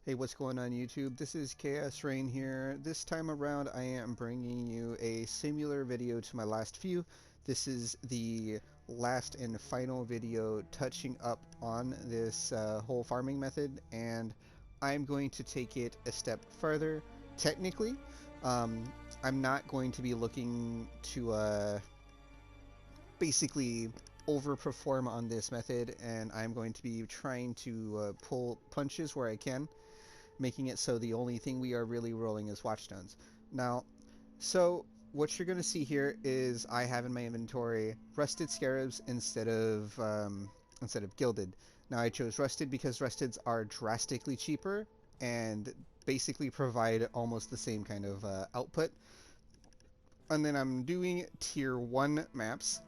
Hey, what's going on YouTube? This is Chaos-Reighn here. This time around I am bringing you a similar video to my last few. This is the last and final video touching up on this whole farming method, and I'm going to take it a step further. Technically, I'm not going to be looking to basically overperform on this method, and I'm going to be trying to pull punches where I can, making it so the only thing we are really rolling is watchstones. Now, so what you're going to see here is I have in my inventory rusted scarabs instead of gilded. Now I chose rusted because rusteds are drastically cheaper and basically provide almost the same kind of output. And then I'm doing tier 1 maps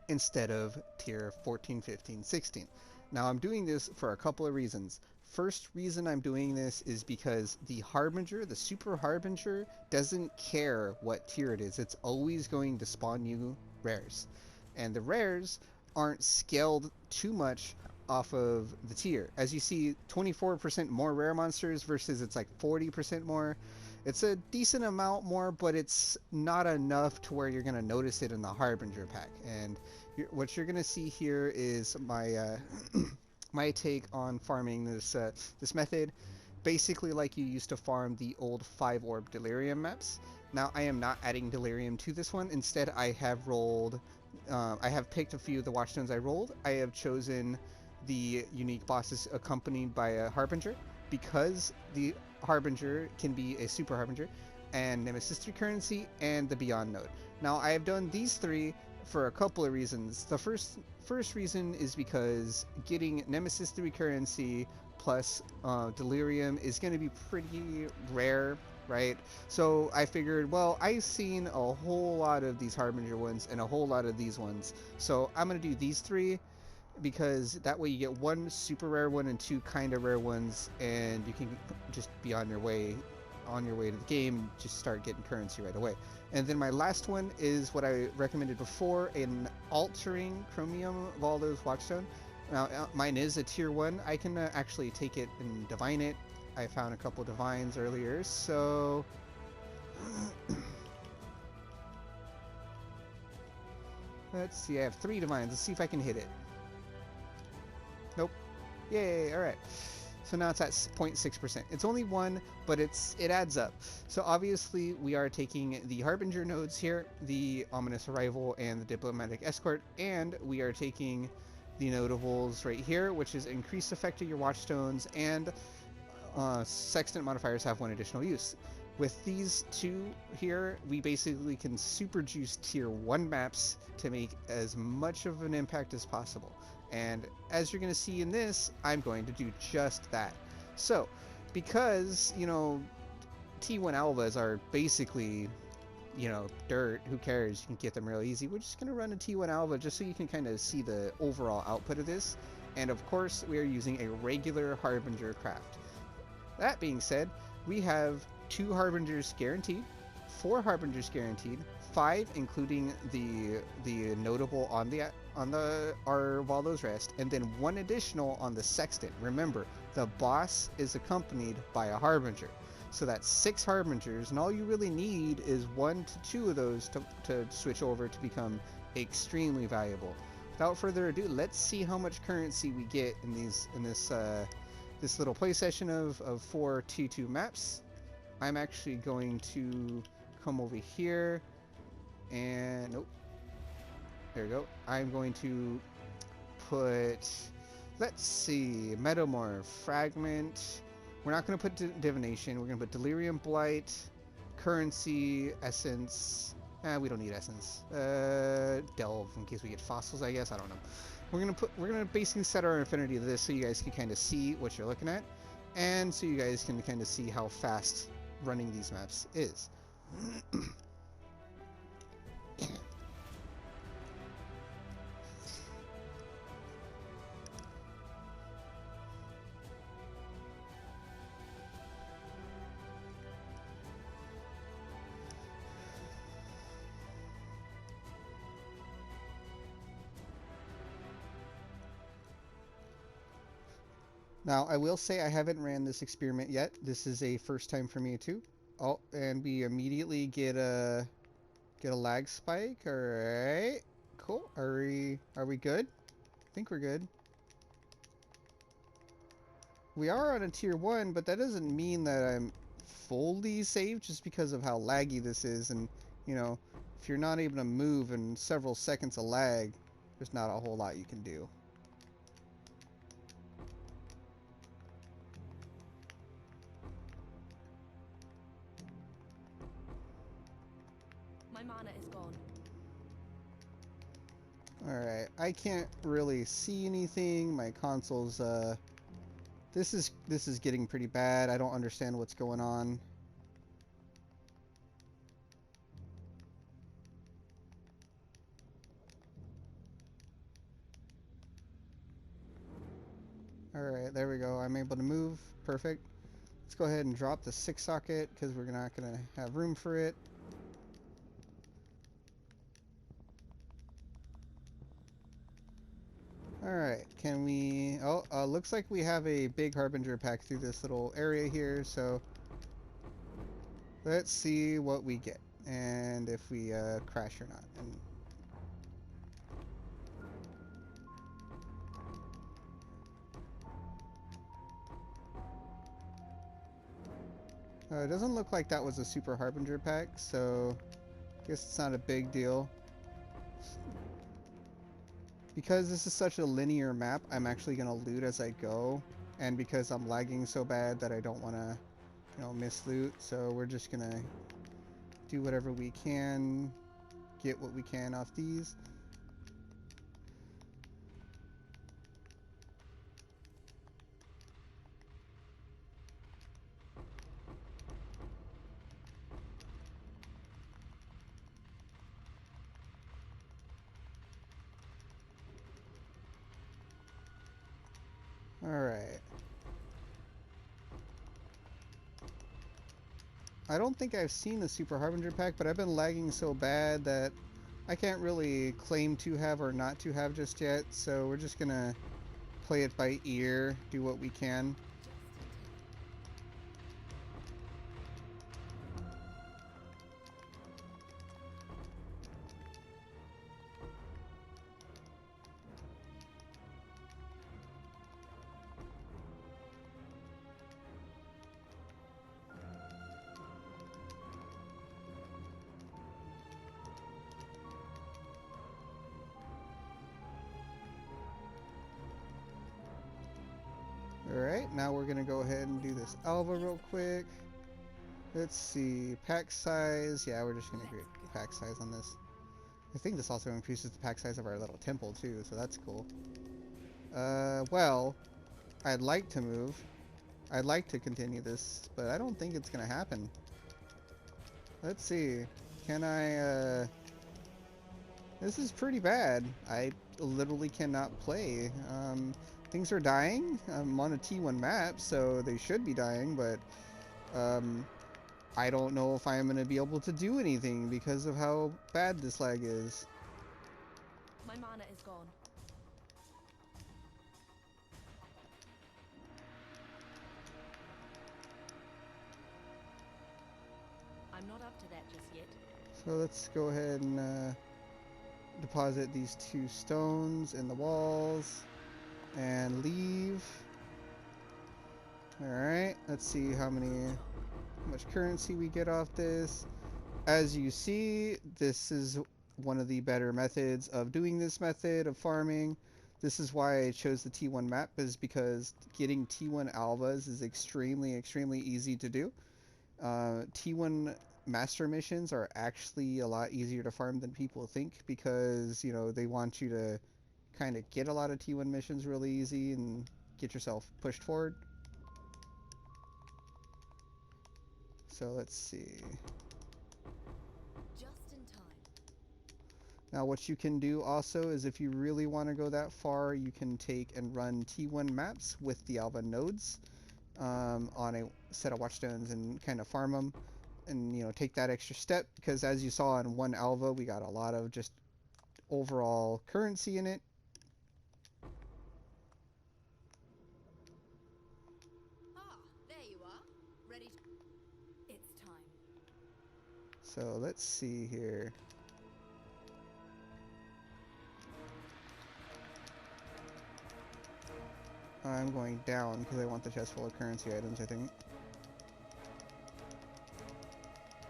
instead of tier 14, 15, 16. Now I'm doing this for a couple of reasons. First reason I'm doing this is because the Harbinger, the Super Harbinger, doesn't care what tier it is. It's always going to spawn you rares. And the rares aren't scaled too much off of the tier. As you see, 24% more rare monsters versus it's like 40% more. It's a decent amount more, but it's not enough to where you're going to notice it in the Harbinger pack. And what you're going to see here is my my take on farming this method, basically like you used to farm the old 5-orb delirium maps. Now I am not adding delirium to this one. Instead, I have picked a few of the watchstones I rolled. I have chosen the unique bosses accompanied by a Harbinger, because the Harbinger can be a Super Harbinger, and Nemesis 3 currency, and the Beyond node. Now I have done these three for a couple of reasons. The first reason is because getting Nemesis 3 currency plus Delirium is going to be pretty rare, right? So I figured, well, I've seen a whole lot of these Harbinger ones and a whole lot of these ones, so I'm going to do these three, because that way you get one super rare one and two kind of rare ones, and you can just be on your way to the game, just start getting currency right away. And then my last one is what I recommended before, an altering chromium Valdo's watchstone. Now mine is a tier 1. I can actually take it and divine it. I found a couple divines earlier, so let's see, I have 3 divines. Let's see if I can hit it. Nope. Yay, alright. So now it's at 0.6%. It's only 1, but it adds up. So obviously we are taking the Harbinger nodes here, the Ominous Arrival and the Diplomatic Escort, and we are taking the notables right here, which is increased effect of your watchstones, and sextant modifiers have 1 additional use. With these 2 here, we basically can super juice tier 1 maps to make as much of an impact as possible. And as you're going to see in this, I'm going to do just that. So, because, you know, T1 Alvas are basically, you know, dirt, who cares, you can get them real easy, we're just going to run a T1 Alva just so you can kind of see the overall output of this. And of course, we are using a regular Harbinger craft. That being said, we have 2 Harbingers guaranteed, 4 Harbingers guaranteed, 5 including the notable on our Valdo's Rest, and then 1 additional on the Sextant. Remember, the boss is accompanied by a Harbinger, so that's 6 Harbingers, and all you really need is 1 to 2 of those to switch over to become extremely valuable. Without further ado, let's see how much currency we get in this little play session of 4 T2 maps. I'm actually going to come over here, and nope, there we go. I'm going to put, let's see, Metamorph, Fragment. We're not going to put Divination. We're going to put Delirium Blight, Currency, Essence. We don't need Essence. Delve in case we get fossils, I guess. I don't know. We're gonna basically set our affinity to this so you guys can kind of see what you're looking at, and so you guys can kind of see how fast running these maps is. Now, I will say I haven't ran this experiment yet. This is a first time for me too. Oh, and we immediately get a lag spike. All right, cool. Are we good? I think we're good. We are on a tier 1, but that doesn't mean that I'm fully safe just because of how laggy this is. And, you know, if you're not able to move in several seconds of lag, there's not a whole lot you can do. My mana is gone. Alright, I can't really see anything. My console's, this is getting pretty bad. I don't understand what's going on. Alright, there we go. I'm able to move. Perfect. Let's go ahead and drop the 6 socket because we're not going to have room for it. Alright, can we... Oh, looks like we have a big Harbinger pack through this little area here, so... Let's see what we get, and if we crash or not. And, it doesn't look like that was a Super Harbinger pack, so... Guess it's not a big deal. Because this is such a linear map, I'm actually going to loot as I go. And because I'm lagging so bad that I don't want to, you know, miss loot. So we're just going to do whatever we can, get what we can off these. Alright. I don't think I've seen the Super Harbinger pack, but I've been lagging so bad that I can't really claim to have or not to have just yet, so we're just gonna play it by ear, do what we can. Alright, now we're gonna go ahead and do this Alva real quick. Let's see, pack size. Yeah, we're just gonna create pack size on this. I think this also increases the pack size of our little temple too, so that's cool. Well, I'd like to move. I'd like to continue this, but I don't think it's gonna happen. Let's see. Can I, This is pretty bad. I literally cannot play. Things are dying. I'm on a T1 map, so they should be dying, but, I don't know if I'm gonna be able to do anything because of how bad this lag is. My mana is gone. I'm not up to that just yet. So let's go ahead and deposit these 2 stones in the walls and leave. Alright, let's see how much currency we get off this. As you see, this is one of the better methods of doing this method of farming. This is why I chose the T1 map, is because getting T1 alvas is extremely easy to do. T1 master missions are actually a lot easier to farm than people think, because, you know, they want you to kind of get a lot of T1 missions really easy and get yourself pushed forward. So let's see. Just in time. Now what you can do also is, if you really want to go that far, you can take and run T1 maps with the alva nodes on a set of watchstones and kind of farm them, and, you know, take that extra step, because as you saw in one alva, we got a lot of just overall currency in it. Ready. It's time. So let's see here. I'm going down because I want the chest full of currency items, I think.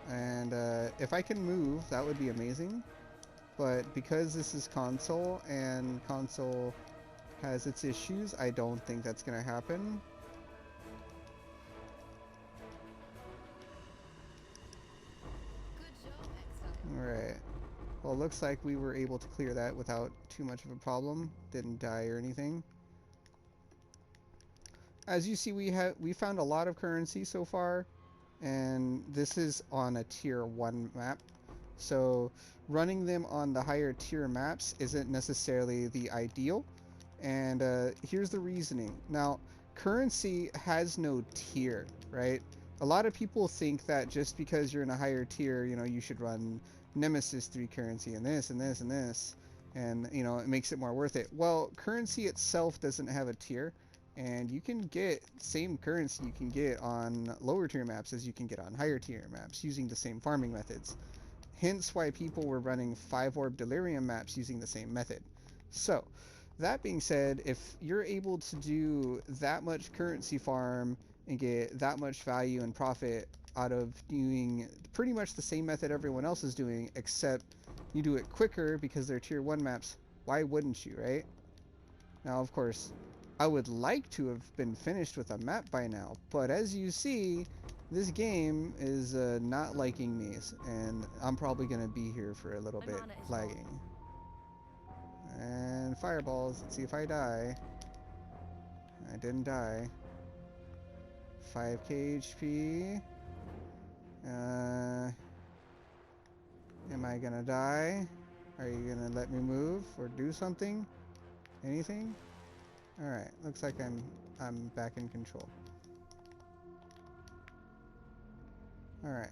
And if I can move, that would be amazing. But because this is console and console has its issues, I don't think that's going to happen. Good job, Exile. Alright. Well, it looks like we were able to clear that without too much of a problem. Didn't die or anything. As you see, we found a lot of currency so far, and this is on a tier 1 map. So running them on the higher tier maps isn't necessarily the ideal. And here's the reasoning. Now, currency has no tier, right? A lot of people think that just because you're in a higher tier, you know, you should run Nemesis 3 currency and this and this and this, and, you know, it makes it more worth it. Well, currency itself doesn't have a tier, and you can get same currency you can get on lower tier maps as you can get on higher tier maps using the same farming methods. Hence why people were running 5-orb delirium maps using the same method. So, that being said, if you're able to do that much currency farm and get that much value and profit out of doing pretty much the same method everyone else is doing, except you do it quicker because they're tier 1 maps, why wouldn't you, right? Now, of course, I would like to have been finished with a map by now, but as you see, this game is not liking me, and I'm probably going to be here for a little bit lagging. And fireballs, let's see if I die. I didn't die. 5k HP. Am I gonna die? Are you gonna let me move or do something? Anything? Alright, looks like I'm back in control. Alright.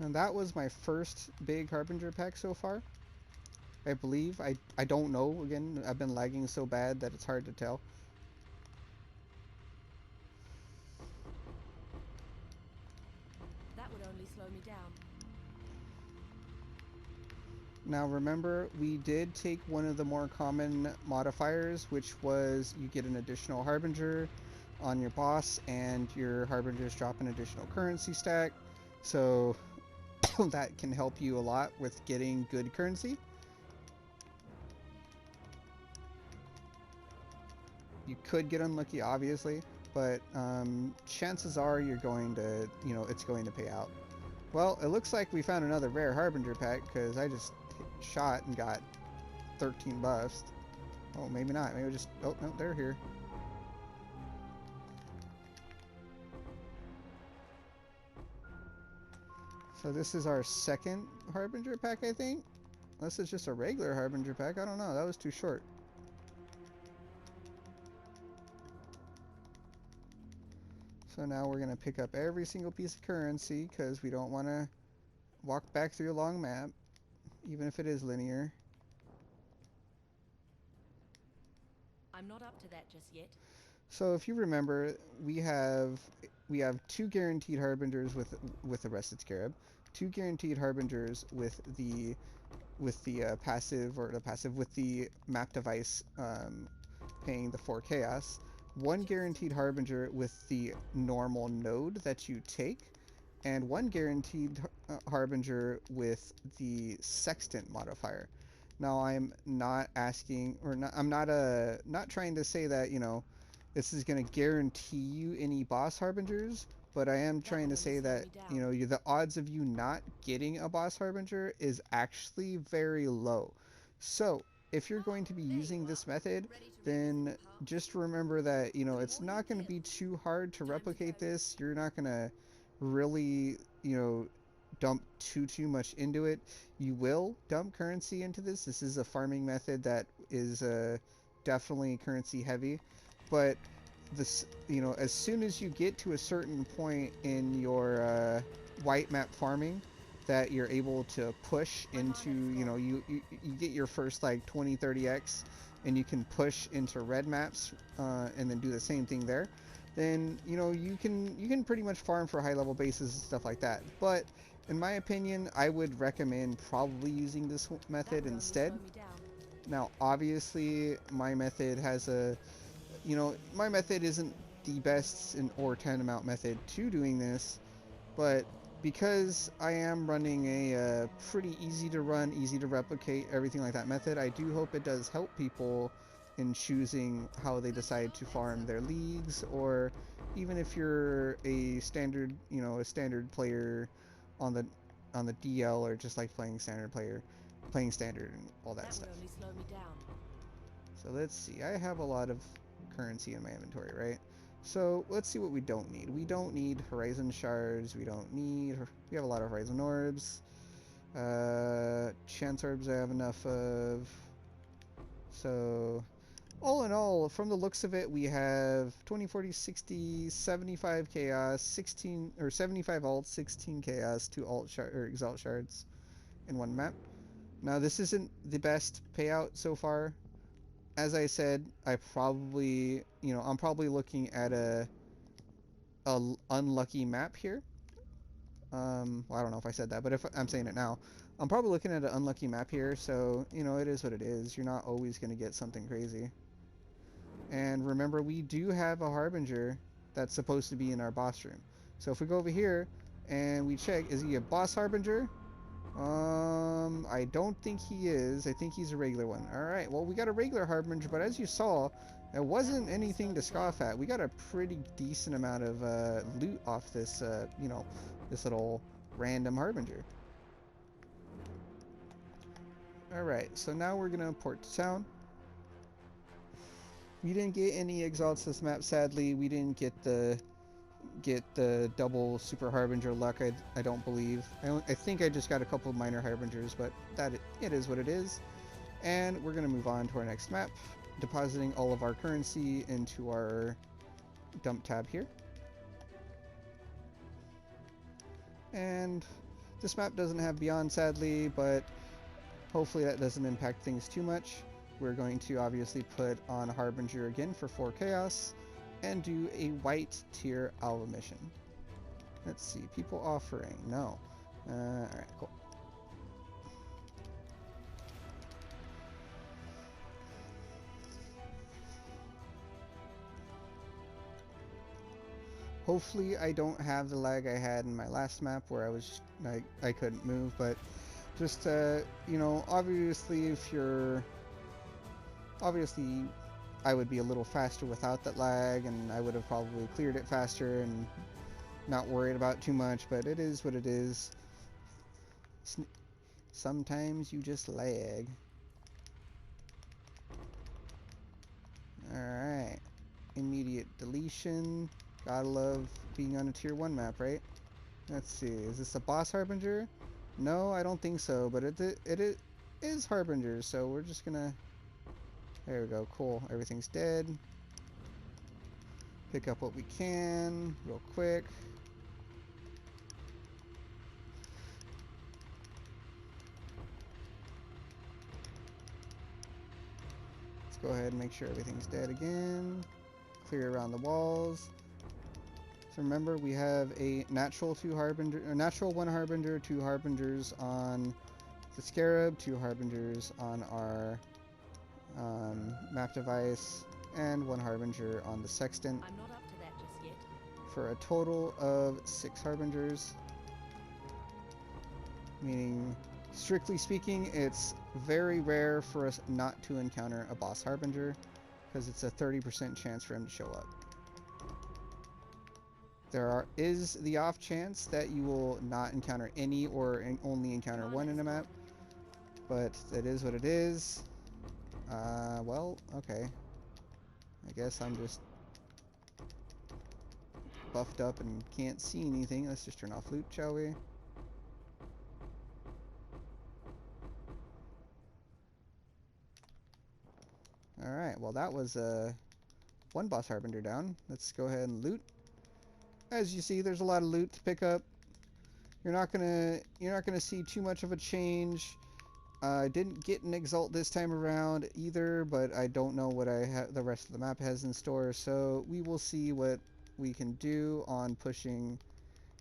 And that was my first big Harbinger pack so far. I believe. I don't know. Again, I've been lagging so bad that it's hard to tell. That would only slow me down. Now remember, we did take one of the more common modifiers, which was you get an additional Harbinger on your boss, and your Harbingers drop an additional currency stack. So that can help you a lot with getting good currency. You could get unlucky, obviously, but chances are you're going to, you know, it's going to pay out. Well, it looks like we found another rare Harbinger pack, because I just shot and got 13 buffs. Oh, maybe not. Maybe just... Oh, no, they're here. So this is our second Harbinger pack, I think? Unless it's just a regular Harbinger pack. I don't know. That was too short. So now we're going to pick up every single piece of currency because we don't want to walk back through a long map, even if it is linear. I'm not up to that just yet. So if you remember, we have 2 guaranteed Harbingers with the Rested Scarab, 2 guaranteed Harbingers with the passive, or the passive with the map device paying the 4 chaos, 1 guaranteed Harbinger with the normal node that you take, and 1 guaranteed Harbinger with the Sextant modifier. Now I'm not asking, or not, I'm not trying to say that, you know, this is going to guarantee you any boss Harbingers, but I am trying to say that, you know, the odds of you not getting a boss Harbinger is actually very low. So if you're going to be using this method, then just remember that, you know, it's not going to be too hard to replicate this. You're not going to really, you know, dump too much into it. You will dump currency into this. This is a farming method that is definitely currency heavy, but this, you know, as soon as you get to a certain point in your white map farming, that you're able to push into, you know, you get your first like 20-30x and you can push into red maps and then do the same thing there, then you know you can pretty much farm for high level bases and stuff like that. But in my opinion, I would recommend probably using this method instead. Now obviously my method has a, you know, my method isn't the best in or 10 amount method to doing this, but because I am running a pretty easy to run, easy to replicate, everything like that method, I do hope it does help people in choosing how they decide to farm their leagues, or even if you're a standard, you know, a standard player on the DL, or just like playing standard player, playing standard and all that stuff. Will only slow me down. So let's see, I have a lot of currency in my inventory, right? So let's see what we don't need. We don't need Horizon Shards. We have a lot of Horizon Orbs. Chance Orbs I have enough of. So all in all, from the looks of it, we have 20, 40, 60, 75 Chaos, 16 or 75 Alt, 16 Chaos, 2 Alt shard, or Exalt Shards in one map. Now this isn't the best payout so far. As I said, I'm probably looking at a unlucky map here. Well, I don't know if I said that, but if I'm saying it now, I'm probably looking at an unlucky map here. So you know, it is what it is. You're not always going to get something crazy. And remember, we do have a Harbinger that's supposed to be in our boss room. So if we go over here and we check, is he a boss Harbinger? I don't think he is. I think he's a regular one. Alright, well, we got a regular Harbinger, but as you saw, it wasn't anything to scoff at. We got a pretty decent amount of loot off this, you know, this little random Harbinger. Alright, so now we're going to port to town. We didn't get any exalts this map, sadly. We didn't get the double super harbinger luck. I don't believe. I think I just got a couple of minor harbingers, but it is what it is. And we're gonna move on to our next map, depositing all of our currency into our dump tab here. And this map doesn't have beyond, sadly, but hopefully that doesn't impact things too much. We're going to obviously put on Harbinger again for 4 Chaos and do a white tier Alva mission. Let's see, people offering, no. Alright, cool. Hopefully I don't have the lag I had in my last map where I was I couldn't move, but just you know, obviously I would be a little faster without that lag, and I would have probably cleared it faster and not worried about too much, but it is what it is. Sometimes you just lag. Alright. Immediate deletion. Gotta love being on a tier 1 map, right? Let's see, is this a boss Harbinger? No, I don't think so, but it is Harbinger, so we're just gonna... There we go, cool. Everything's dead. Pick up what we can, real quick. Let's go ahead and make sure everything's dead again. Clear around the walls. So remember, we have a natural 2 Harbinger, or natural 1 Harbinger, 2 Harbingers on the Scarab, 2 Harbingers on our map device, and 1 Harbinger on the Sextant. I'm not up to that just yet. For a total of 6 Harbingers. Meaning, strictly speaking, it's very rare for us not to encounter a boss Harbinger, because it's a 30% chance for him to show up. There is the off chance that you will not encounter any, or only encounter 1 in a map, but that is what it is. Well, okay. I guess I'm just buffed up and can't see anything. Let's just turn off loot, shall we? Alright, well that was 1 boss Harbinger down. Let's go ahead and loot. As you see, there's a lot of loot to pick up. You're not gonna see too much of a change. I didn't get an Exalt this time around either, but I don't know what the rest of the map has in store, so we will see what we can do on pushing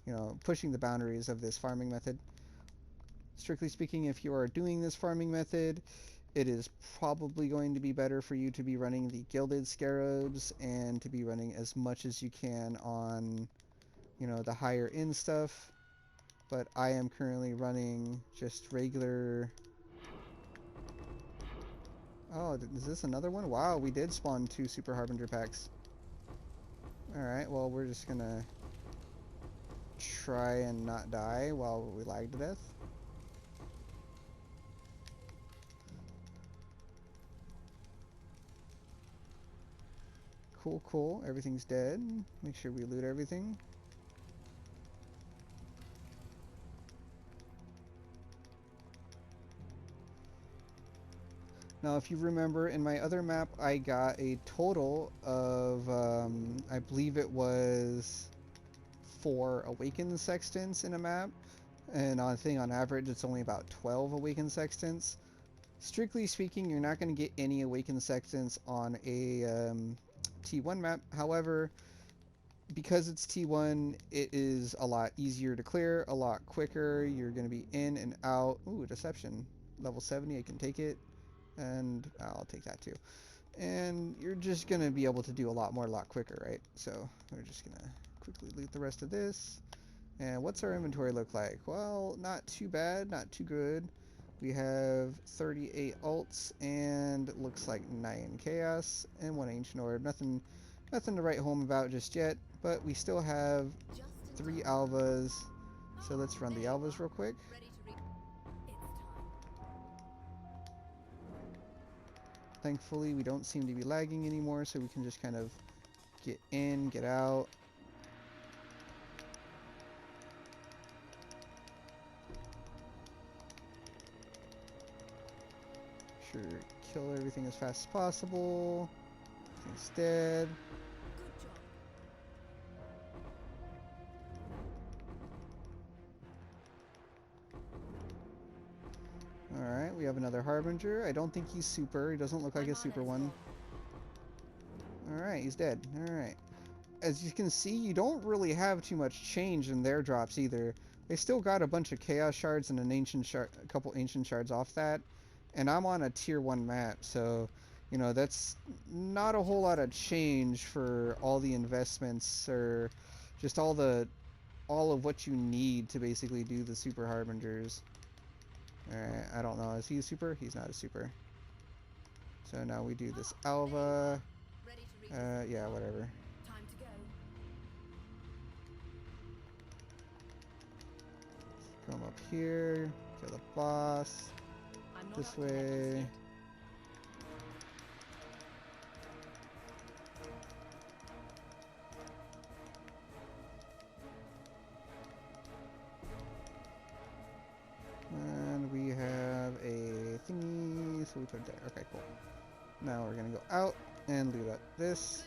the boundaries of this farming method. Strictly speaking, if you are doing this farming method, it is probably going to be better for you to be running the Gilded Scarabs and to be running as much as you can on, the higher end stuff. But I am currently running just regular... Oh, is this another one? Wow, we did spawn 2 Super Harbinger packs. Alright, well, we're just gonna try and not die while we lag to death. Cool, cool. Everything's dead. Make sure we loot everything. Now, if you remember, in my other map, I got a total of, I believe it was 4 Awakened Sextants in a map. And I think on average, it's only about 12 Awakened Sextants. Strictly speaking, you're not going to get any Awakened Sextants on a T1 map. However, because it's T1, it is a lot easier to clear, a lot quicker. You're going to be in and out. Ooh, Deception. Level 70, I can take it. And I'll take that too. And you're just going to be able to do a lot more, a lot quicker, right? So we're just going to quickly loot the rest of this. And what's our inventory look like? Well, not too bad, not too good. We have 38 alts and it looks like 9 chaos and 1 ancient orb. Nothing to write home about just yet, but we still have 3 alvas. So let's run the alvas real quick. Thankfully, we don't seem to be lagging anymore, so we can just kind of get in, get out. Sure, kill everything as fast as possible. Everything's dead. Alright, we have another Harbinger. I don't think he's super. He doesn't look like a super one. Alright, he's dead. Alright. As you can see, you don't really have too much change in their drops either. They still got a bunch of Chaos Shards and a couple Ancient Shards off that. And I'm on a Tier 1 map, so, that's not a whole lot of change for all the investments or just all of what you need to basically do the Super Harbingers. Alright, I don't know. Is he a super? He's not a super. So now we do this Alva. Yeah, whatever. Come up here, kill the boss. This way. And we have a thingy, so we put it there. Okay, cool. Now we're gonna go out and loot up this.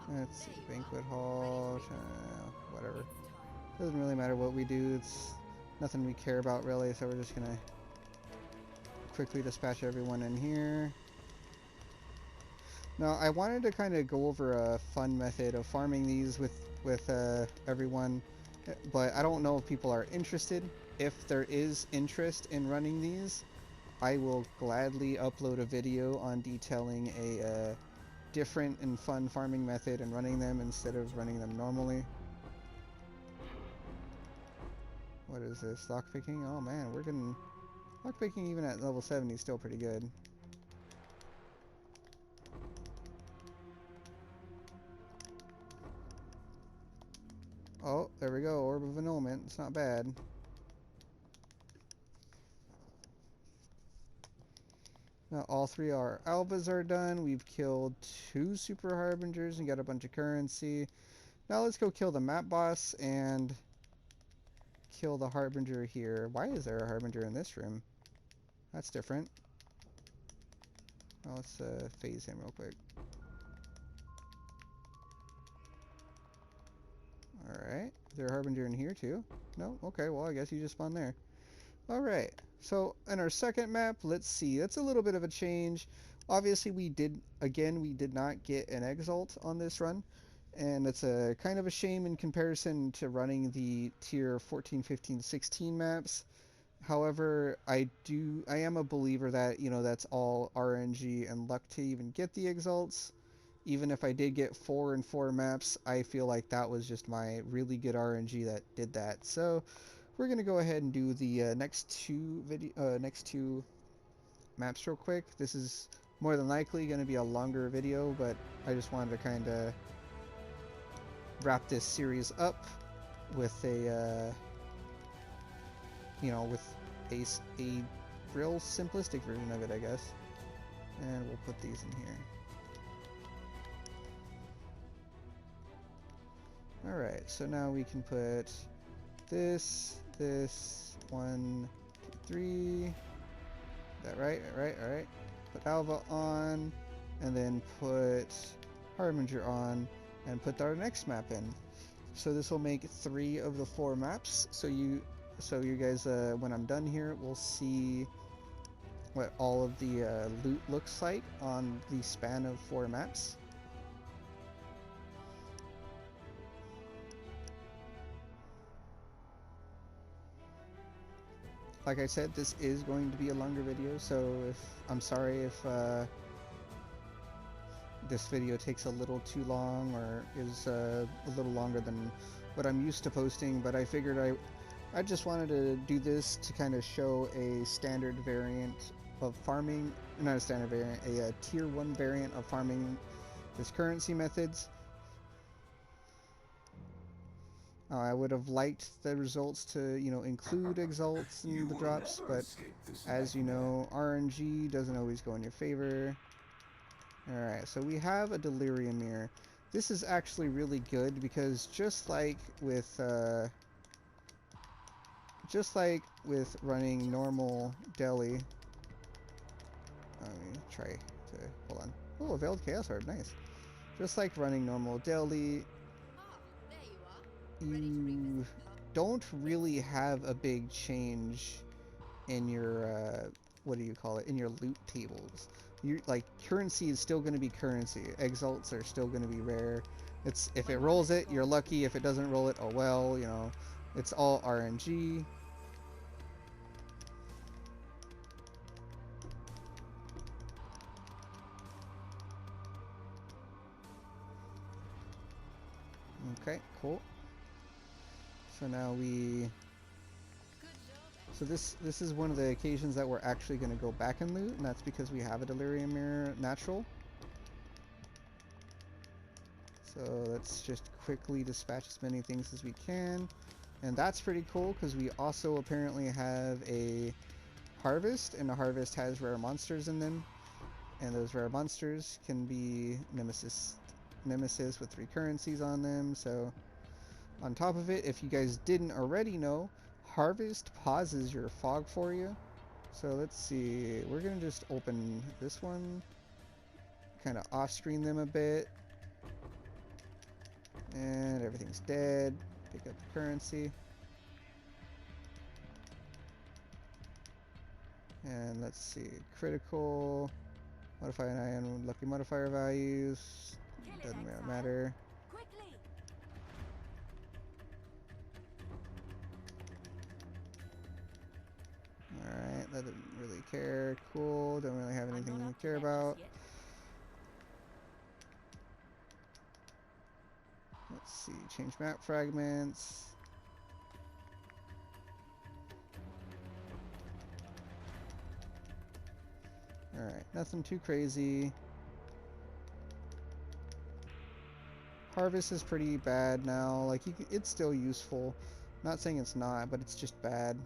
Let's see, banquet hall, whatever. Doesn't really matter what we do, it's nothing we care about really, so we're just gonna quickly dispatch everyone in here. Now, I wanted to kind of go over a fun method of farming these with everyone, but I don't know if people are interested. If there is interest in running these, I will gladly upload a video on detailing a different and fun farming method and running them instead of running them normally. What is this? Lockpicking? Oh man, we're getting... Lockpicking even at level 70 is still pretty good. Oh, there we go. Orb of Annulment. It's not bad. Now all three of our alphas are done. We've killed 2 super harbingers and got a bunch of currency. Now let's go kill the map boss and kill the harbinger here. Why is there a harbinger in this room? That's different. Well, let's phase him real quick. Alright. Is there a harbinger in here too? No? Okay, well I guess you just spawned there. Alright. So in our second map, let's see. That's a little bit of a change. Obviously we did not get an Exalt on this run. And it's a kind of a shame in comparison to running the tier 14, 15, 16 maps. However, I am a believer that, you know, that's all RNG and luck to even get the Exalts. Even if I did get 4 and 4 maps, I feel like that was just my really good RNG that did that. So we're gonna go ahead and do the next two maps real quick. This is more than likely going to be a longer video, but I just wanted to kind of wrap this series up with a you know, with a real simplistic version of it, I guess. And we'll put these in here. Alright, so now we can put this, 1, 2, 3. That right? Alright. Put Alva on, and then put Harbinger on, and put our next map in. So this will make 3 of the 4 maps. So you guys, when I'm done here, will see what all of the loot looks like on the span of 4 maps. Like I said, this is going to be a longer video, so I'm sorry if this video takes a little too long or is a little longer than what I'm used to posting, but I figured I just wanted to do this to kind of show a standard variant of farming, not a standard variant, a tier 1 variant of farming this currency methods. I would have liked the results to, you know, include exalts in the drops, but as you know, RNG doesn't always go in your favor. Alright, so we have a Delirium Mirror. This is actually really good because just like with running normal deli, let me try to, hold on. Oh, a Veiled Chaos Orb, nice. Just like running normal deli, you don't really have a big change in your what do you call it, in your loot tables. You like, currency is still going to be currency. Exalts are still going to be rare. It's, if it rolls it, you're lucky. If it doesn't roll it, oh well, you know. It's all RNG. Okay, cool. So now this is one of the occasions that we're actually going to go back and loot, and that's because we have a Delirium Mirror natural. So let's just quickly dispatch as many things as we can. And that's pretty cool because we also apparently have a harvest, and the harvest has rare monsters in them. And those rare monsters can be nemesis with 3 currencies on them. So on top of it, if you guys didn't already know, Harvest pauses your fog for you. So let's see, we're gonna just open this one, kind of off-screen them a bit, and everything's dead. Pick up the currency, and let's see, critical, modify an eye on lucky modifier values, doesn't really matter. Alright, that didn't really care. Cool, don't really have anything to care about. Let's see, change map fragments. Alright, nothing too crazy. Harvest is pretty bad now. Like, it's still useful. Not saying it's not, but it's just bad.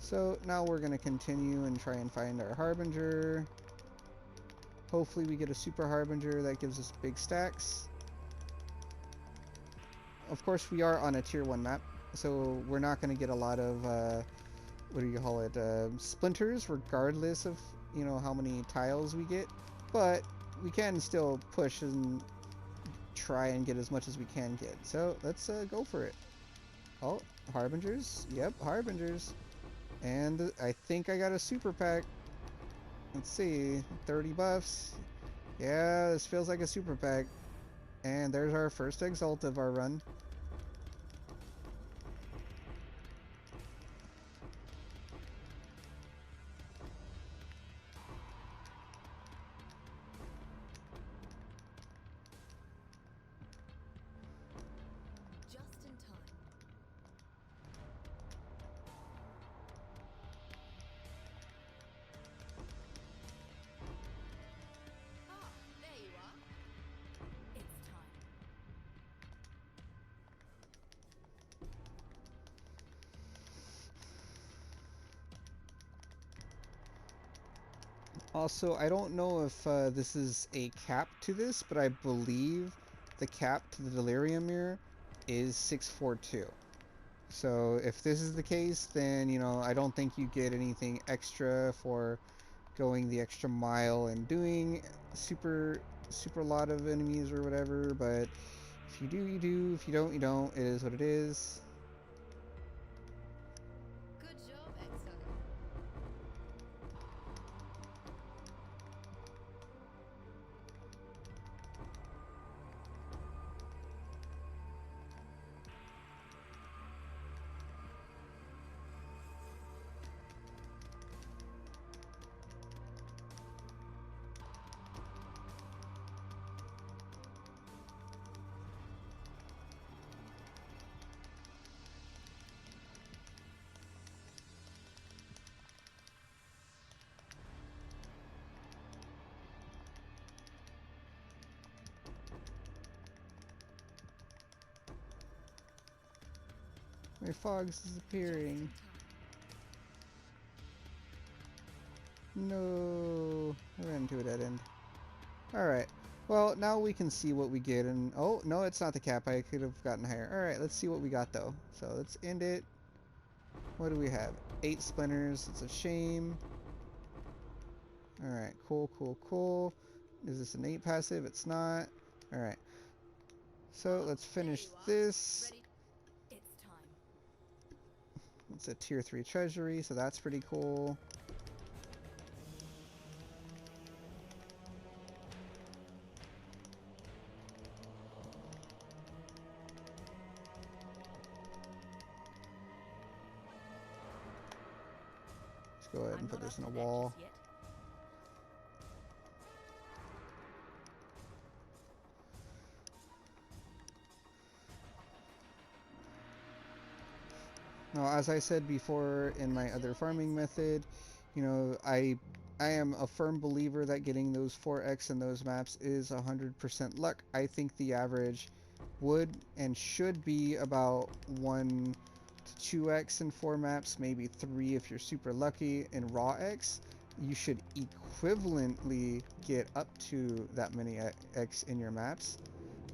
So now we're going to continue and try and find our Harbinger. Hopefully we get a Super Harbinger that gives us big stacks. Of course, we are on a tier 1 map, so we're not going to get a lot of, what do you call it, splinters, regardless of, you know, how many tiles we get. But we can still push and try and get as much as we can get. So let's go for it. Oh, Harbingers? Yep, Harbingers. And I think I got a super pack. Let's see, 30 buffs. Yeah, this feels like a super pack. And there's our first Exalt of our run. Just in time. Ah, there you are. It's time. Also, I don't know if this is a cap to this, but I believe the cap to the Delirium Mirror is 642. So if this is the case, then, you know, I don't think you get anything extra for going the extra mile and doing super lot of enemies or whatever, but if you do, you do. If you don't, you don't. It is what it is. Good job, Exile. My fog's disappearing. No, I ran into a dead end. Alright, well, now we can see what we get, and oh, no, it's not the cap. I could have gotten higher. Alright, let's see what we got, though. So let's end it. What do we have? 8 splinters. It's a shame. Alright, cool. Is this an 8 passive? It's not. Alright. So let's finish this. Ready? It's time. It's a tier 3 treasury, so that's pretty cool. Let's go ahead and put this in a wall. Now, as I said before in my other farming method, you know, I am a firm believer that getting those 4x in those maps is 100% luck. I think the average would and should be about 1 to 2x in 4 maps, maybe 3 if you're super lucky. In raw x, you should equivalently get up to that many x in your maps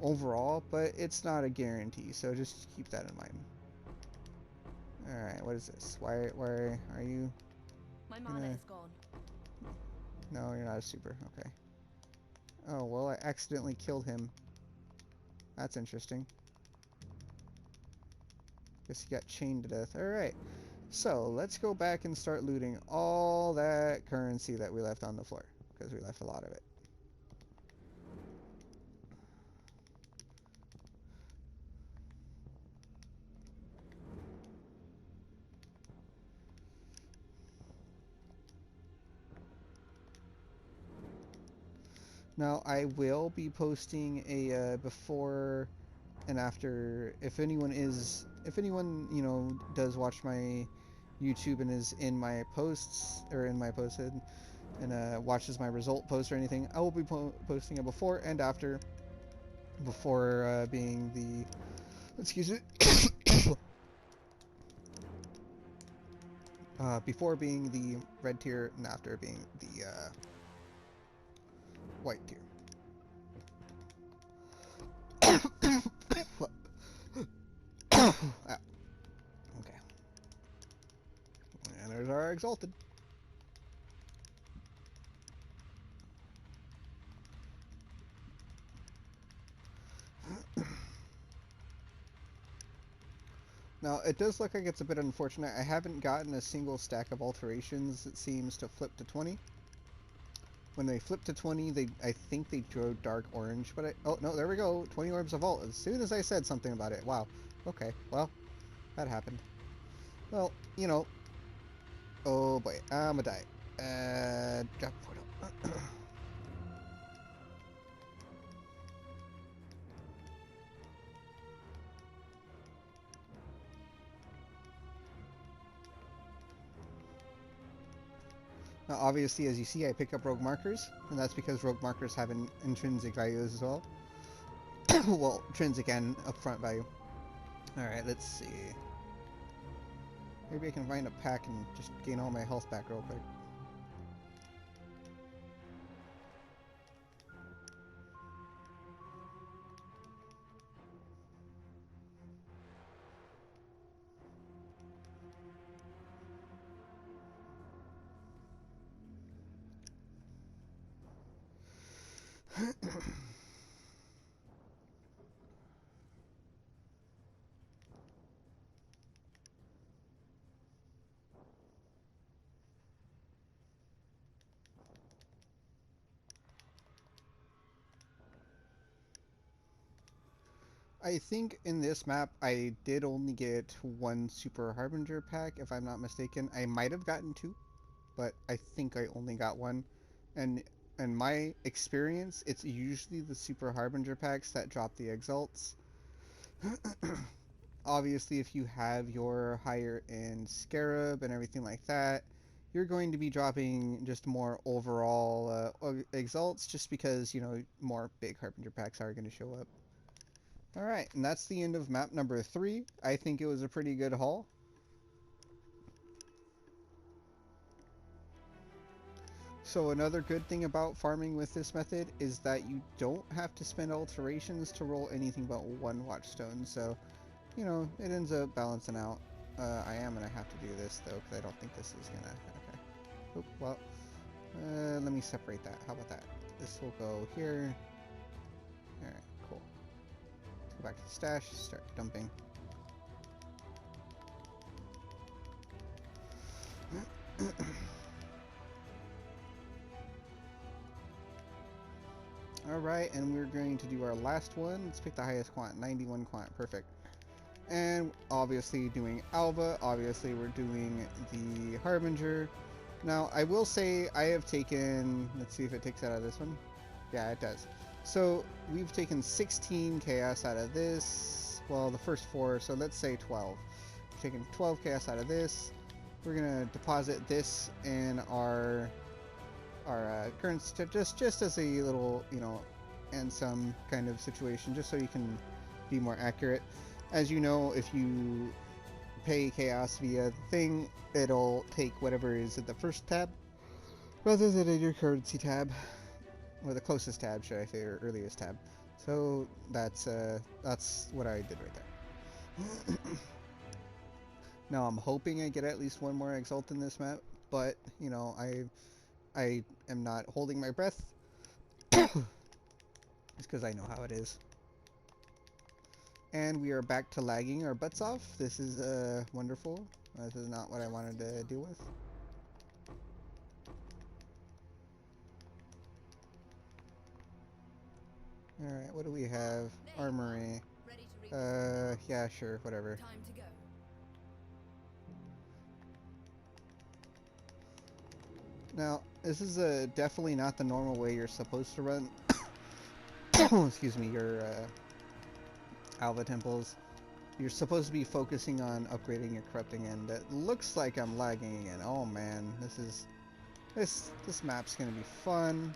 overall, but it's not a guarantee, so just keep that in mind. Alright, what is this? Why are you... My mana is gone. No, you're not a super. Okay. Oh, well, I accidentally killed him. That's interesting. Guess he got chained to death. Alright. So, let's go back and start looting all that currency that we left on the floor. Because we left a lot of it. Now, I will be posting a before and after. If anyone, you know, does watch my YouTube and is in my posts, or in my posted, and watches my result post or anything, I will be posting a before and after. Before being the, excuse me, before being the red tier and after being the white tier. Ah, okay. And there's our Exalted. Now, it does look like it's a bit unfortunate. I haven't gotten a single stack of alterations that seems to flip to 20. When they flip to 20, I think they drew dark orange, but oh, no, there we go. 20 orbs of vault as soon as I said something about it. Wow. Okay, well, that happened. Well, you know. Oh boy, I'ma die. Drop portal. Now, obviously, as you see, I pick up rogue markers, and that's because rogue markers have an intrinsic values as well. Well, intrinsic and upfront value. Alright, let's see. Maybe I can find a pack and just gain all my health back real quick. I think in this map I did only get one Super Harbinger pack, if I'm not mistaken. I might have gotten two, but I think I only got one. And in my experience, it's usually the Super Harbinger packs that drop the Exalts. Obviously, if you have your higher end Scarab and everything like that, you're going to be dropping just more overall Exalts, just because, you know, more big Harbinger packs are going to show up. Alright, and that's the end of map number 3. I think it was a pretty good haul. So another good thing about farming with this method is that you don't have to spend alterations to roll anything but one watchstone, so, you know, it ends up balancing out. I am going to have to do this, though, because I don't think this is going to... Okay. Oop, well, let me separate that. How about that? This will go here. Alright, cool. Let's go back to the stash, start dumping. Alright, and we're going to do our last one. Let's pick the highest quant, 91 quant, perfect. And obviously doing Alva, obviously we're doing the Harbinger. Now, I will say I have taken, let's see if it takes out of this one. Yeah, it does. So, we've taken 16 chaos out of this. Well, the first 4, so let's say 12. We've taken 12 chaos out of this. We're going to deposit this in our current just as a little, you know, and some kind of situation, just so you can be more accurate. As you know, if you pay chaos via the thing, it'll take whatever is at the first tab rather than in your currency tab, or the closest tab, should I say, or earliest tab. So that's what I did right there. Now I'm hoping I get at least one more Exalt in this map, but you know, I am not holding my breath. It's because I know how it is. And we are back to lagging our butts off. This is wonderful. This is not what I wanted to deal with. Alright, what do we have? Armory. Yeah, sure, whatever. Time to go. Now, this is definitely not the normal way you're supposed to run. Excuse me, your Alva temples. You're supposed to be focusing on upgrading your corrupting end. It looks like I'm lagging again. Oh man, this map's gonna be fun.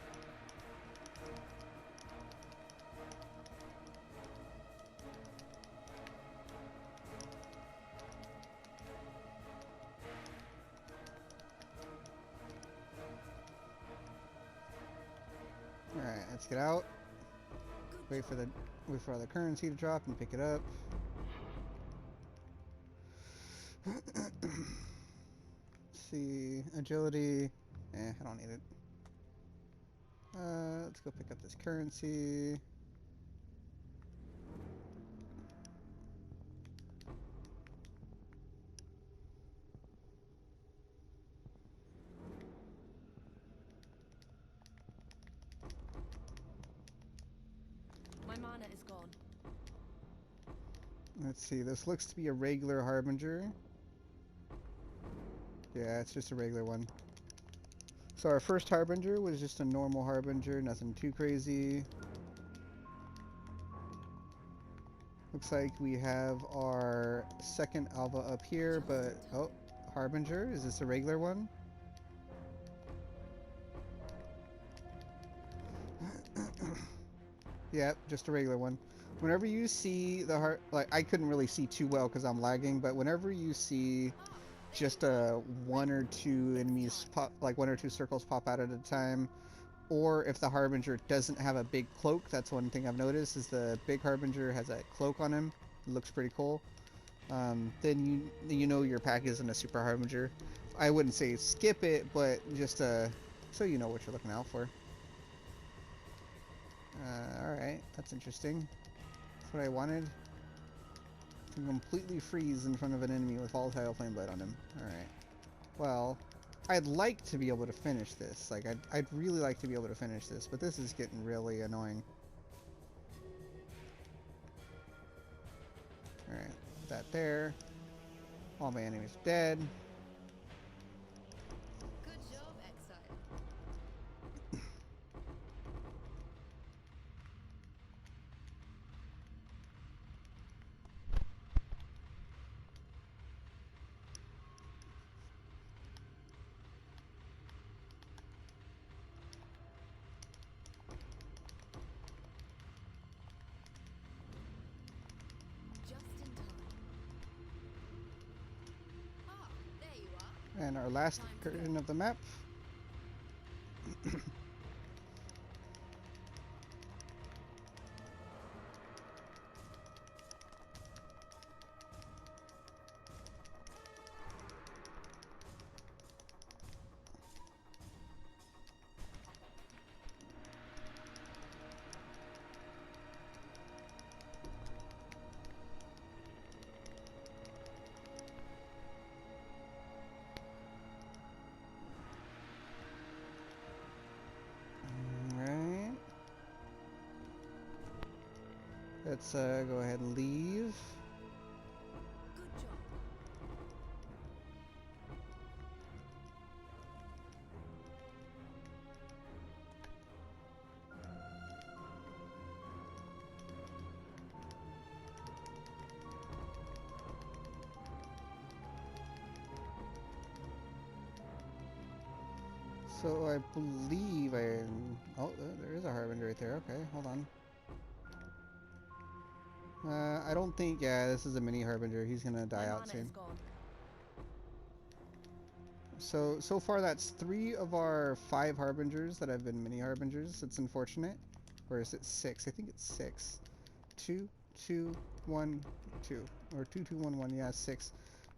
Let's get out. Good Wait for job. the currency to drop and pick it up. Let's see, agility. I don't need it. Let's go pick up this currency. My mana is gone. Let's see, this looks to be a regular Harbinger. Yeah, it's just a regular one. So our first Harbinger was just a normal Harbinger, nothing too crazy. Looks like we have our second Alva up here, but... Oh, Harbinger? Is this a regular one? Yep, just a regular one. Whenever you see the like, I couldn't really see too well because I'm lagging, but whenever you see just one or two enemies pop, like one or two circles pop out at a time, or if the Harbinger doesn't have a big cloak, that's one thing I've noticed, is the big Harbinger has a cloak on him. It looks pretty cool. Then you know your pack isn't a super Harbinger. I wouldn't say skip it, but just so you know what you're looking out for. Alright, that's interesting. That's what I wanted. To completely freeze in front of an enemy with volatile flame blade on him. Alright. Well, I'd like to be able to finish this. Like, I'd really like to be able to finish this, but this is getting really annoying. Alright, that there. All my enemies are dead. Good job, Exile. Just in time. Ah, there you are. And our last version of the map. Alright. Let's go ahead and leave. Good job. So I believe oh, there is a Harbinger right there. Okay, hold on. I don't think... Yeah, this is a mini Harbinger. He's gonna die My out mana soon. is gone. So far that's 3 of our 5 Harbingers that have been mini Harbingers. It's unfortunate. Or is it 6? I think it's 6. 2, 2, 1, 2. Or 2, 2, 1, 1. Yeah, 6.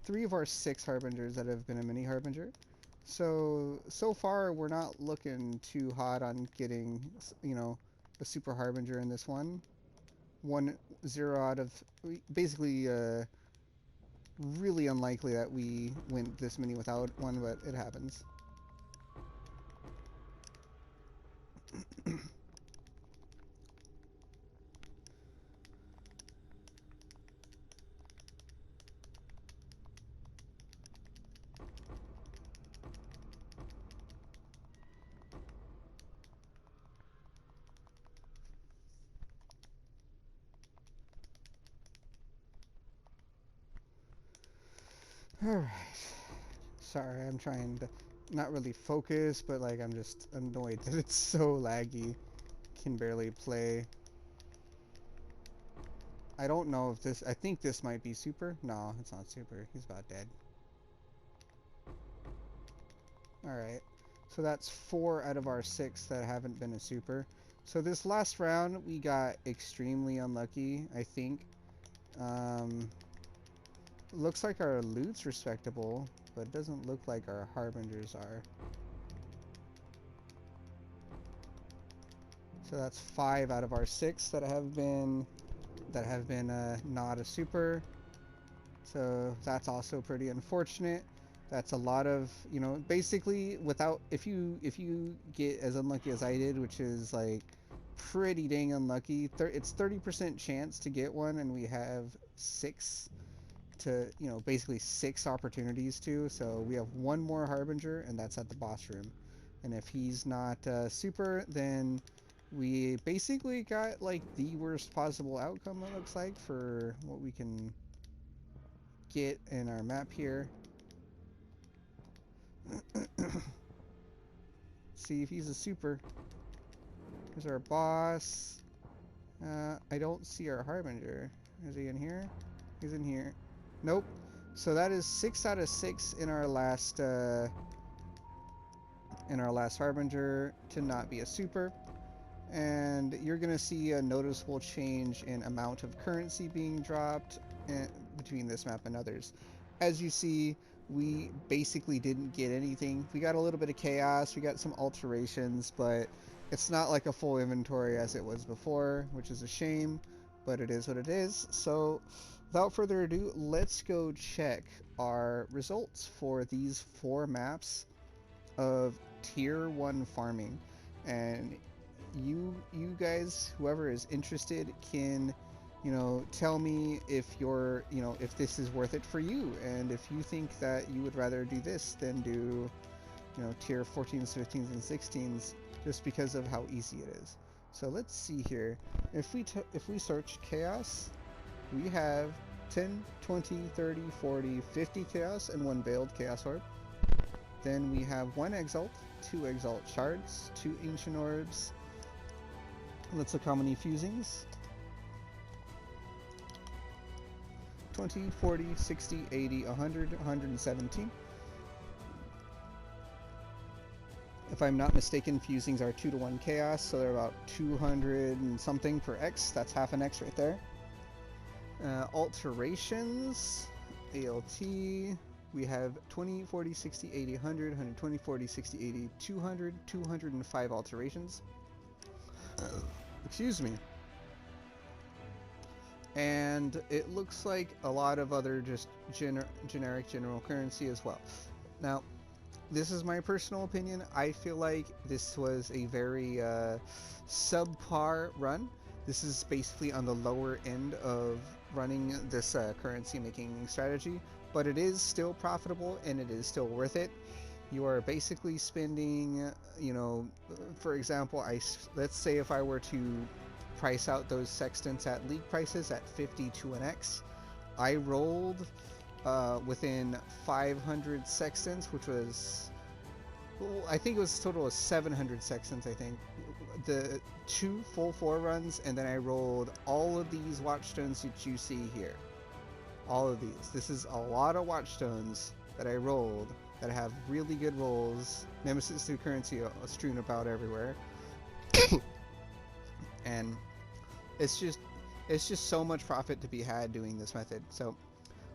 3 of our 6 Harbingers that have been a mini Harbinger. So far we're not looking too hot on getting, you know, a super Harbinger in this one. 0 out of... Basically, really unlikely that we went this many without one, but it happens. Alright. Sorry, I'm trying to not really focus, but like I'm just annoyed that it's so laggy. Can barely play. I don't know if this... I think this might be super. No, it's not super. He's about dead. Alright. So that's 4 out of our 6 that haven't been a super. So this last round we got extremely unlucky, I think. Looks like our loot's respectable, but it doesn't look like our harbingers are. So that's 5 out of our 6 that have been not a super. So that's also pretty unfortunate. That's a lot of, you know, basically without, if you get as unlucky as I did, which is like pretty dang unlucky, it's 30% chance to get one, and we have 6 to, you know, basically 6 opportunities to. So we have one more harbinger, and that's at the boss room. And if he's not super, then we basically got like the worst possible outcome, it looks like, for what we can get in our map here. See if he's a super. Here's our boss. I don't see our harbinger. Is he in here? He's in here. Nope. So that is 6 out of 6 in our last harbinger to not be a super. And you're gonna see a noticeable change in amount of currency being dropped between this map and others. As you see, we basically didn't get anything. We got a little bit of chaos, we got some alterations, but it's not like a full inventory as it was before, which is a shame, but it is what it is. So without further ado, let's go check our results for these 4 maps of tier 1 farming. And you guys, whoever is interested, can, you know, tell me if you're, you know, if this is worth it for you, and if you think that you would rather do this than do, you know, tier 14s, 15s, and 16s, just because of how easy it is. So let's see here. If we search chaos, we have 10, 20, 30, 40, 50 chaos and 1 veiled chaos orb. Then we have 1 exalt, 2 exalt shards, 2 ancient orbs. Let's look how many fusings. 20, 40, 60, 80, 100, 117. If I'm not mistaken, fusings are 2 to 1 chaos, so they're about 200 and something per X. That's half an X right there. Alterations, ALT, we have 20, 40, 60, 80, 100, 120, 40, 60, 80, 200, 205 alterations. Excuse me. And it looks like a lot of other just generic general currency as well. Now, this is my personal opinion. I feel like this was a very subpar run. This is basically on the lower end of running this currency making strategy, but it is still profitable and it is still worth it. You are basically spending, you know, for example, let's say if I were to price out those sextants at league prices at 50 to an X, I rolled within 500 sextants, which was, I think it was a total of 700 sextants, I think. The 2 full 4 runs, and then I rolled all of these watchstones that you see here. All of these. This is a lot of watchstones that I rolled that have really good rolls. Nemesis new currency strewn about everywhere. And it's just so much profit to be had doing this method. So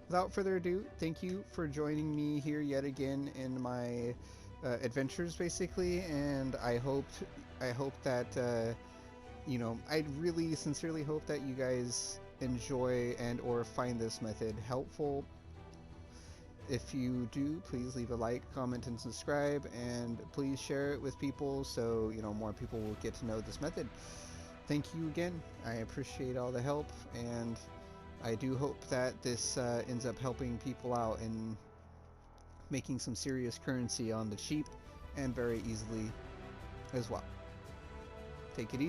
without further ado, thank you for joining me here yet again in my adventures, basically, and I hope that you know, I really sincerely hope that you guys enjoy and or find this method helpful. If you do, please leave a like, comment, and subscribe, and please share it with people so, you know, more people will get to know this method. Thank you again. I appreciate all the help, and I do hope that this ends up helping people out and making some serious currency on the cheap and very easily as well. Take it easy.